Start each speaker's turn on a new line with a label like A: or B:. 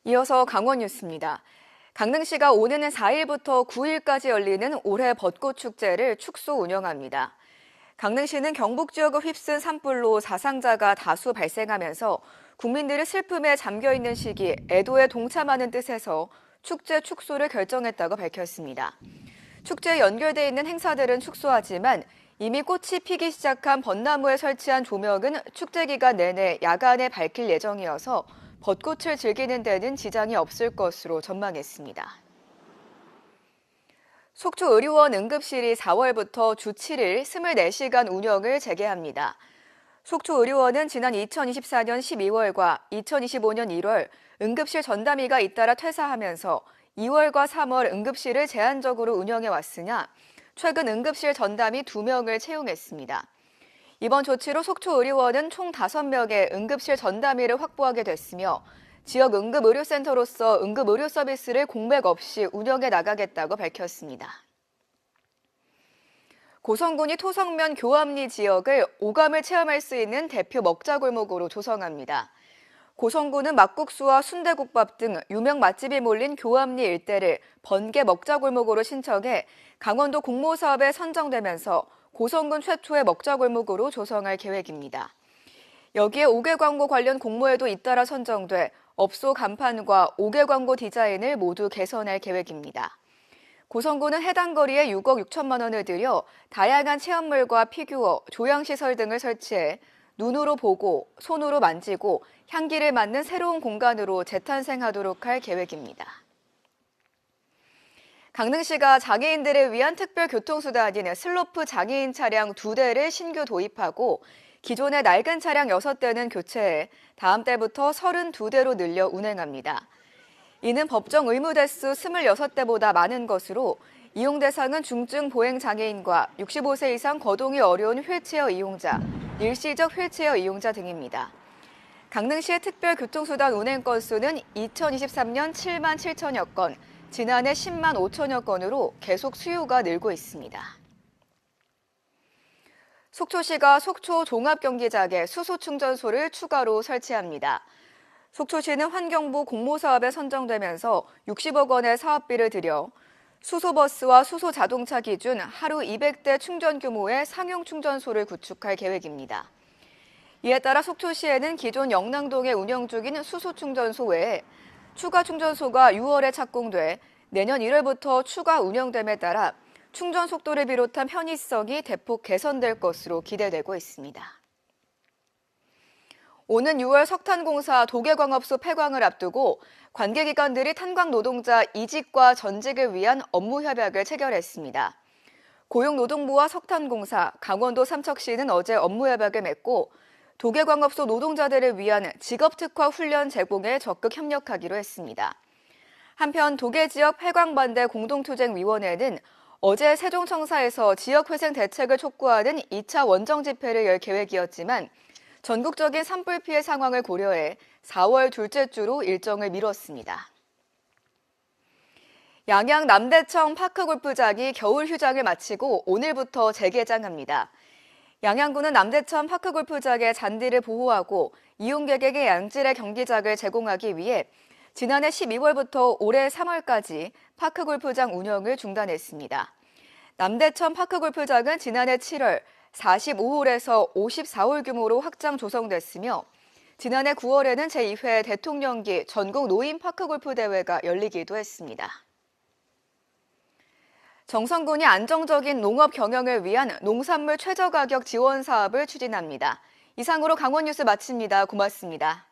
A: 이어서 강원 뉴스입니다. 강릉시가 오는 4일부터 9일까지 열리는 올해 벚꽃 축제를 축소 운영합니다. 강릉시는 경북 지역을 휩쓴 산불로 사상자가 다수 발생하면서 국민들의 슬픔에 잠겨있는 시기 애도에 동참하는 뜻에서 축제 축소를 결정했다고 밝혔습니다. 축제에 연결돼 있는 행사들은 축소하지만 이미 꽃이 피기 시작한 벚나무에 설치한 조명은 축제 기간 내내 야간에 밝힐 예정이어서 벚꽃을 즐기는 데는 지장이 없을 것으로 전망했습니다. 속초의료원 응급실이 4월부터 주 7일 24시간 운영을 재개합니다. 속초의료원은 지난 2024년 12월과 2025년 1월 응급실 전담의가 잇따라 퇴사하면서 2월과 3월 응급실을 제한적으로 운영해왔으나 최근 응급실 전담의 2명을 채용했습니다. 이번 조치로 속초의료원은 총 5명의 응급실 전담의를 확보하게 됐으며 지역 응급의료센터로서 응급의료 서비스를 공백 없이 운영해 나가겠다고 밝혔습니다. 고성군이 토성면 교암리 지역을 오감을 체험할 수 있는 대표 먹자골목으로 조성합니다. 고성군은 막국수와 순대국밥 등 유명 맛집이 몰린 교암리 일대를 번개 먹자골목으로 신청해 강원도 공모사업에 선정되면서 고성군 최초의 먹자골목으로 조성할 계획입니다. 여기에 5개 광고 관련 공모에도 잇따라 선정돼 업소 간판과 5개 광고 디자인을 모두 개선할 계획입니다. 고성군은 해당 거리에 6억 6천만 원을 들여 다양한 체험물과 피규어, 조향시설 등을 설치해 눈으로 보고 손으로 만지고 향기를 맡는 새로운 공간으로 재탄생하도록 할 계획입니다. 강릉시가 장애인들을 위한 특별 교통수단인 슬로프 장애인 차량 2대를 신규 도입하고 기존의 낡은 차량 6대는 교체해 다음 달부터 32대로 늘려 운행합니다. 이는 법정 의무 대수 26대보다 많은 것으로 이용 대상은 중증 보행 장애인과 65세 이상 거동이 어려운 휠체어 이용자, 일시적 휠체어 이용자 등입니다. 강릉시의 특별 교통수단 운행 건수는 2023년 7만 7천여 건, 지난해 10만 5천여 건으로 계속 수요가 늘고 있습니다. 속초시가 속초 종합경기장에 수소충전소를 추가로 설치합니다. 속초시는 환경부 공모사업에 선정되면서 60억 원의 사업비를 들여 수소버스와 수소자동차 기준 하루 200대 충전 규모의 상용 충전소를 구축할 계획입니다. 이에 따라 속초시에는 기존 영랑동에 운영 중인 수소충전소 외에 추가 충전소가 6월에 착공돼 내년 1월부터 추가 운영됨에 따라 충전 속도를 비롯한 편의성이 대폭 개선될 것으로 기대되고 있습니다. 오는 6월 석탄공사 도계광업소 폐광을 앞두고 관계기관들이 탄광 노동자 이직과 전직을 위한 업무 협약을 체결했습니다. 고용노동부와 석탄공사, 강원도 삼척시는 어제 업무 협약을 맺고 도계광업소 노동자들을 위한 직업특화 훈련 제공에 적극 협력하기로 했습니다. 한편 도계지역 폐광반대 공동투쟁위원회는 어제 세종청사에서 지역회생 대책을 촉구하는 2차 원정 집회를 열 계획이었지만 전국적인 산불 피해 상황을 고려해 4월 둘째 주로 일정을 미뤘습니다. 양양 남대청 파크골프장이 겨울 휴장을 마치고 오늘부터 재개장합니다. 양양군은 남대천 파크골프장의 잔디를 보호하고 이용객에게 양질의 경기장을 제공하기 위해 지난해 12월부터 올해 3월까지 파크골프장 운영을 중단했습니다. 남대천 파크골프장은 지난해 7월 45홀에서 54홀 규모로 확장 조성됐으며 지난해 9월에는 제2회 대통령기 전국 노인 파크골프 대회가 열리기도 했습니다. 정선군이 안정적인 농업 경영을 위한 농산물 최저가격 지원 사업을 추진합니다. 이상으로 강원 뉴스 마칩니다. 고맙습니다.